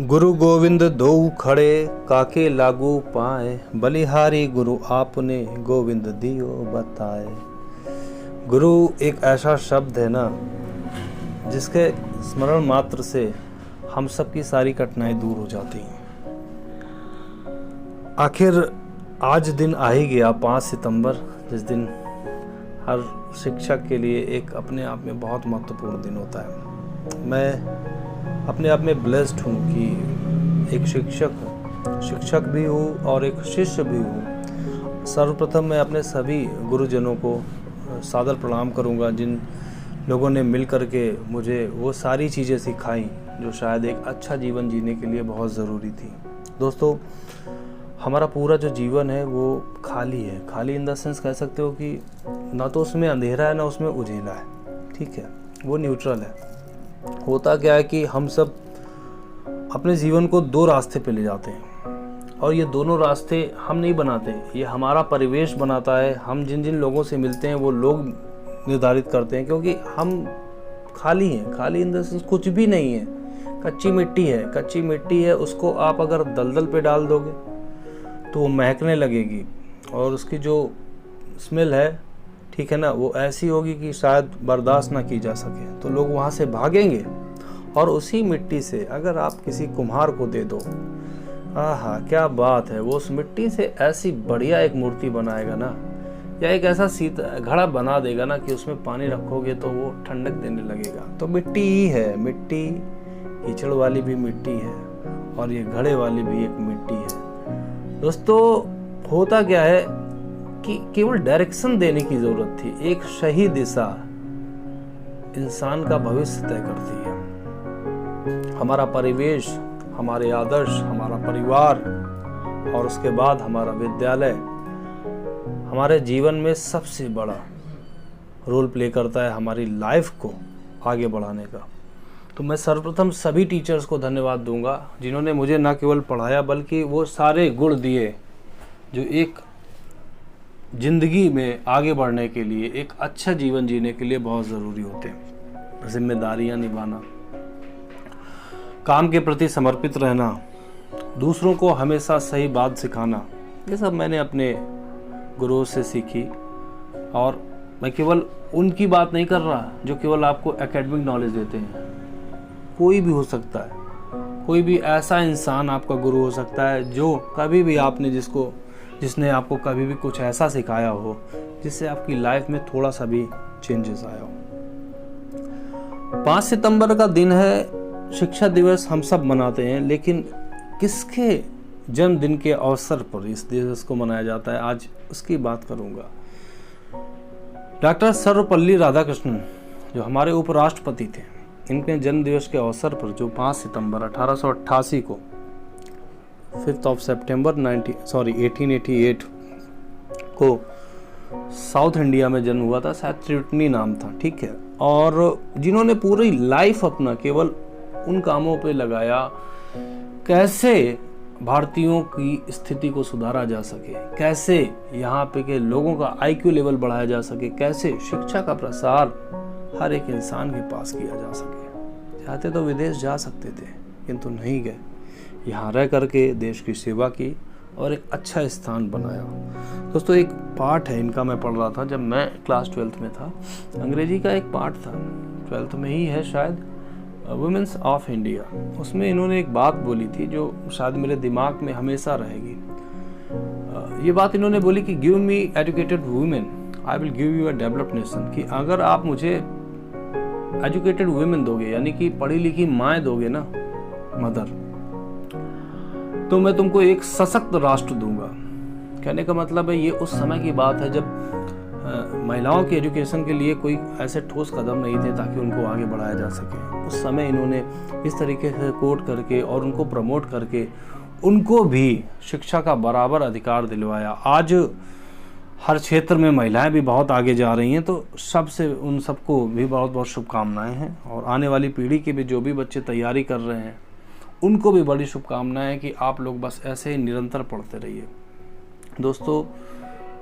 गुरु गोविंद दोऊ खड़े काके लागू पाए, बलिहारी गुरु आपने गोविंद दियो बताए। गुरु एक ऐसा शब्द है ना, जिसके स्मरण मात्र से हम सब की सारी कठिनाई दूर हो जाती हैं। आखिर आज दिन आ ही गया 5 सितंबर, जिस दिन हर शिक्षक के लिए एक अपने आप में बहुत महत्वपूर्ण दिन होता है। मैं अपने आप में ब्लेस्ड हूँ कि एक शिक्षक भी हूँ और एक शिष्य भी हूँ। सर्वप्रथम मैं अपने सभी गुरुजनों को सादर प्रणाम करूँगा, जिन लोगों ने मिल कर के मुझे वो सारी चीज़ें सिखाई जो शायद एक अच्छा जीवन जीने के लिए बहुत ज़रूरी थी। दोस्तों, हमारा पूरा जो जीवन है वो खाली है। खाली इन द सेंस कह सकते हो कि ना तो उसमें अंधेरा है ना उसमें उजेला है, ठीक है, वो न्यूट्रल है। होता क्या है कि हम सब अपने जीवन को 2 रास्ते पे ले जाते हैं, और ये दोनों रास्ते हम नहीं बनाते, ये हमारा परिवेश बनाता है। हम जिन जिन लोगों से मिलते हैं वो लोग निर्धारित करते हैं, क्योंकि हम खाली हैं। खाली इन द सेंस कुछ भी नहीं है, कच्ची मिट्टी है। कच्ची मिट्टी है, उसको आप अगर दलदल पे डाल दोगे तो वो महकने लगेगी, और उसकी जो स्मेल है, ठीक है ना, वो ऐसी होगी कि शायद बर्दाश्त ना की जा सके। तो लोग वहाँ से भागेंगे, और उसी मिट्टी से अगर आप किसी कुम्हार को दे दो, आहा क्या बात है, वो उस मिट्टी से ऐसी बढ़िया एक मूर्ति बनाएगा ना, या एक ऐसा घड़ा बना देगा ना कि उसमें पानी रखोगे तो वो ठंडक देने लगेगा। तो मिट्टी ही है, मिट्टी कीचड़ वाली भी मिट्टी है, और ये घड़े वाली भी एक मिट्टी है। दोस्तों, होता क्या है कि केवल डायरेक्शन देने की जरूरत थी। एक सही दिशा इंसान का भविष्य तय करती है। हमारा परिवेश, हमारे आदर्श, हमारा परिवार, और उसके बाद हमारा विद्यालय हमारे जीवन में सबसे बड़ा रोल प्ले करता है हमारी लाइफ को आगे बढ़ाने का। तो मैं सर्वप्रथम सभी टीचर्स को धन्यवाद दूंगा, जिन्होंने मुझे न केवल पढ़ाया बल्कि वो सारे गुण दिए जो एक जिंदगी में आगे बढ़ने के लिए, एक अच्छा जीवन जीने के लिए बहुत ज़रूरी होते हैं। जिम्मेदारियां निभाना, काम के प्रति समर्पित रहना, दूसरों को हमेशा सही बात सिखाना, ये सब मैंने अपने गुरुओं से सीखी। और मैं केवल उनकी बात नहीं कर रहा जो केवल आपको एकेडमिक नॉलेज देते हैं। कोई भी हो सकता है, कोई भी ऐसा इंसान आपका गुरु हो सकता है जो कभी भी जिसने आपको कभी भी कुछ ऐसा सिखाया हो जिससे आपकी लाइफ में थोड़ा सा भी चेंजेस आया हो। 5 सितंबर का दिन है, शिक्षा दिवस हम सब मनाते हैं, लेकिन किसके जन्मदिन के अवसर पर इस दिवस को मनाया जाता है, आज उसकी बात करूंगा। डॉक्टर सर्वपल्ली राधाकृष्णन, जो हमारे उपराष्ट्रपति थे, इनके जन्म दिवस के अवसर पर जो 5 सितंबर 1888 को 5th of September 1888 को साउथ इंडिया में जन्म हुआ था, शायद त्रिटनी नाम था, ठीक है। और जिन्होंने पूरी लाइफ अपना केवल उन कामों पे लगाया कैसे भारतीयों की स्थिति को सुधारा जा सके, कैसे यहाँ पे के लोगों का IQ लेवल बढ़ाया जा सके, कैसे शिक्षा का प्रसार हर एक इंसान के पास किया जा सके। चाहते तो विदेश जा सकते थे, किंतु नहीं गए, यहाँ रह करके देश की सेवा की और एक अच्छा स्थान बनाया। दोस्तों, एक पाठ है इनका, मैं पढ़ रहा था जब मैं क्लास 12th में था। अंग्रेजी का एक पाठ था, 12th में ही है शायद, वुमेन्स ऑफ इंडिया। उसमें इन्होंने एक बात बोली थी जो शायद मेरे दिमाग में हमेशा रहेगी। ये बात इन्होंने बोली कि give me educated women, I will give you a developed nation. कि अगर आप मुझे एजुकेटेड वुमेन दोगे, यानी कि पढ़ी लिखी माएँ दोगे ना, मदर, तो मैं तुमको एक सशक्त राष्ट्र दूंगा। कहने का मतलब है, ये उस समय की बात है जब महिलाओं की एजुकेशन के लिए कोई ऐसे ठोस कदम नहीं थे ताकि उनको आगे बढ़ाया जा सके। उस समय इन्होंने इस तरीके से कोट करके और उनको प्रमोट करके उनको भी शिक्षा का बराबर अधिकार दिलवाया। आज हर क्षेत्र में महिलाएं भी बहुत आगे जा रही हैं, तो सबसे उन सबको भी बहुत बहुत शुभकामनाएं हैं। और आने वाली पीढ़ी के भी जो भी बच्चे तैयारी कर रहे हैं, उनको भी बड़ी शुभकामनाएं कि आप लोग बस ऐसे ही निरंतर पढ़ते रहिए। दोस्तों,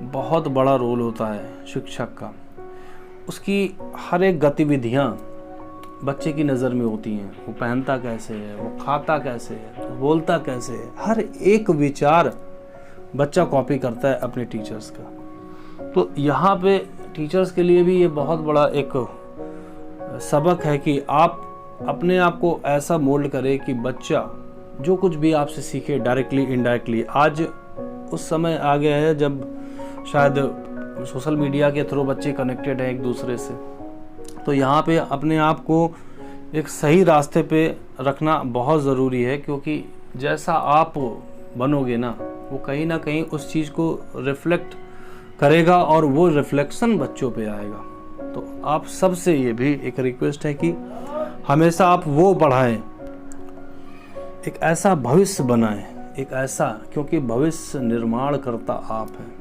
बहुत बड़ा रोल होता है शिक्षक का। उसकी हर एक गतिविधियां बच्चे की नज़र में होती हैं। वो पहनता कैसे है, वो खाता कैसे है, बोलता कैसे है, हर एक विचार बच्चा कॉपी करता है अपने टीचर्स का। तो यहाँ पे टीचर्स के लिए भी ये बहुत बड़ा एक सबक है कि आप अपने आप को ऐसा मोल्ड करें कि बच्चा जो कुछ भी आपसे सीखे, डायरेक्टली इनडायरेक्टली। आज उस समय आ गया है जब शायद सोशल मीडिया के थ्रू बच्चे कनेक्टेड हैं एक दूसरे से, तो यहाँ पे अपने आप को एक सही रास्ते पे रखना बहुत ज़रूरी है, क्योंकि जैसा आप बनोगे ना, वो कहीं ना कहीं उस चीज़ को रिफ्लेक्ट करेगा और वो रिफ्लेक्शन बच्चों पे आएगा। तो आप सबसे ये भी एक रिक्वेस्ट है कि हमेशा आप वो पढ़ाएं, एक ऐसा भविष्य बनाएं, एक ऐसा, क्योंकि भविष्य निर्माण करता आप हैं।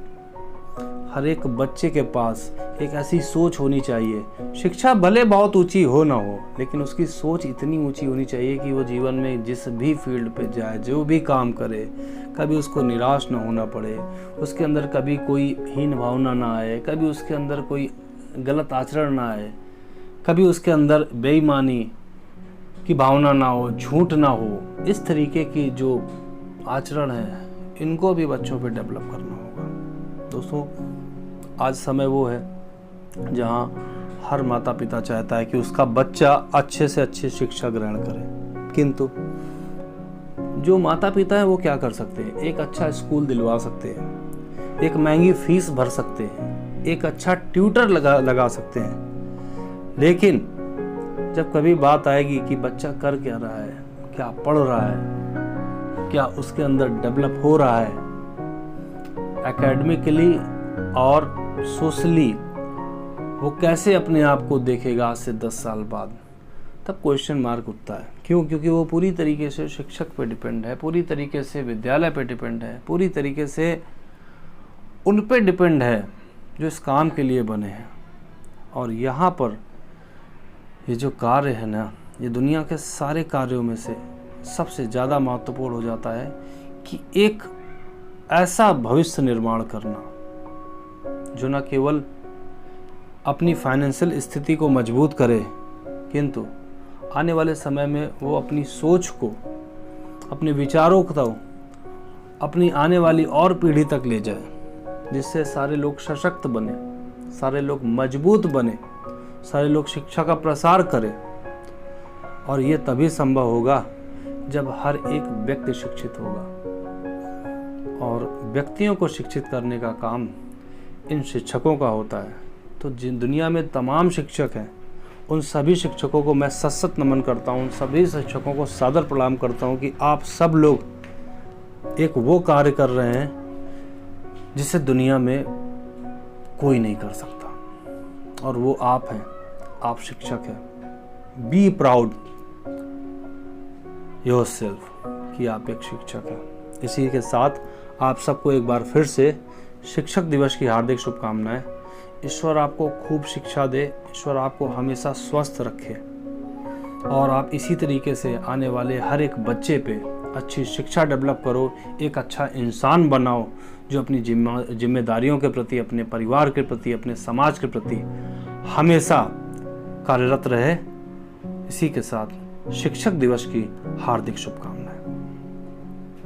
हर एक बच्चे के पास एक ऐसी सोच होनी चाहिए। शिक्षा भले बहुत ऊंची हो ना हो, लेकिन उसकी सोच इतनी ऊंची होनी चाहिए कि वो जीवन में जिस भी फील्ड पे जाए, जो भी काम करे, कभी उसको निराश ना होना पड़े, उसके अंदर कभी कोई हीन भावना ना आए, कभी उसके अंदर कोई गलत आचरण ना आए, कभी उसके अंदर बेईमानी की भावना ना हो, झूठ ना हो। इस तरीके की जो आचरण है, इनको भी बच्चों पे डेवलप करना होगा। दोस्तों, आज समय वो है जहाँ हर माता पिता चाहता है कि उसका बच्चा अच्छे से अच्छी शिक्षा ग्रहण करे, किंतु जो माता पिता है वो क्या कर सकते हैं? एक अच्छा स्कूल दिलवा सकते हैं, एक महंगी फीस भर सकते हैं, एक अच्छा ट्यूटर लगा सकते हैं, लेकिन जब कभी बात आएगी कि बच्चा कर क्या रहा है, क्या पढ़ रहा है, क्या उसके अंदर डेवलप हो रहा है एकेडमिकली और सोशली, वो कैसे अपने आप को देखेगा आज से 10 साल बाद, तब क्वेश्चन मार्क उठता है। क्यों? क्योंकि वो पूरी तरीके से शिक्षक पे डिपेंड है, पूरी तरीके से विद्यालय पे डिपेंड है, पूरी तरीके से उन पे डिपेंड है जो इस काम के लिए बने हैं। और यहाँ पर ये जो कार्य है ना, ये दुनिया के सारे कार्यों में से सबसे ज़्यादा महत्वपूर्ण हो जाता है कि एक ऐसा भविष्य निर्माण करना जो न केवल अपनी फाइनेंशियल स्थिति को मजबूत करे, किंतु आने वाले समय में वो अपनी सोच को, अपने विचारों को, अपनी आने वाली और पीढ़ी तक ले जाए, जिससे सारे लोग सशक्त बने, सारे लोग मजबूत बने, सारे लोग शिक्षा का प्रसार करें। और ये तभी संभव होगा जब हर एक व्यक्ति शिक्षित होगा। और व्यक्तियों को शिक्षित करने का काम इन शिक्षकों का होता है। तो जिन दुनिया में तमाम शिक्षक हैं, उन सभी शिक्षकों को मैं सशक्त नमन करता हूँ, उन सभी शिक्षकों को सादर प्रणाम करता हूँ कि आप सब लोग एक वो कार्य कर रहे हैं जिसे दुनिया में कोई नहीं कर सकता, और वो आप हैं, आप शिक्षक हैं। बी प्राउड योरसेल्फ कि आप एक शिक्षक हैं। इसी के साथ आप सबको एक बार फिर से शिक्षक दिवस की हार्दिक शुभकामनाएं। ईश्वर आपको खूब शिक्षा दे, ईश्वर आपको हमेशा स्वस्थ रखे, और आप इसी तरीके से आने वाले हर एक बच्चे पे अच्छी शिक्षा डेवलप करो, एक अच्छा इंसान बनाओ जो अपनी जिम्मेदारियों के प्रति, अपने परिवार के प्रति, अपने समाज के प्रति हमेशा कार्यरत रहे। इसी के साथ शिक्षक दिवस की हार्दिक शुभकामनाएं।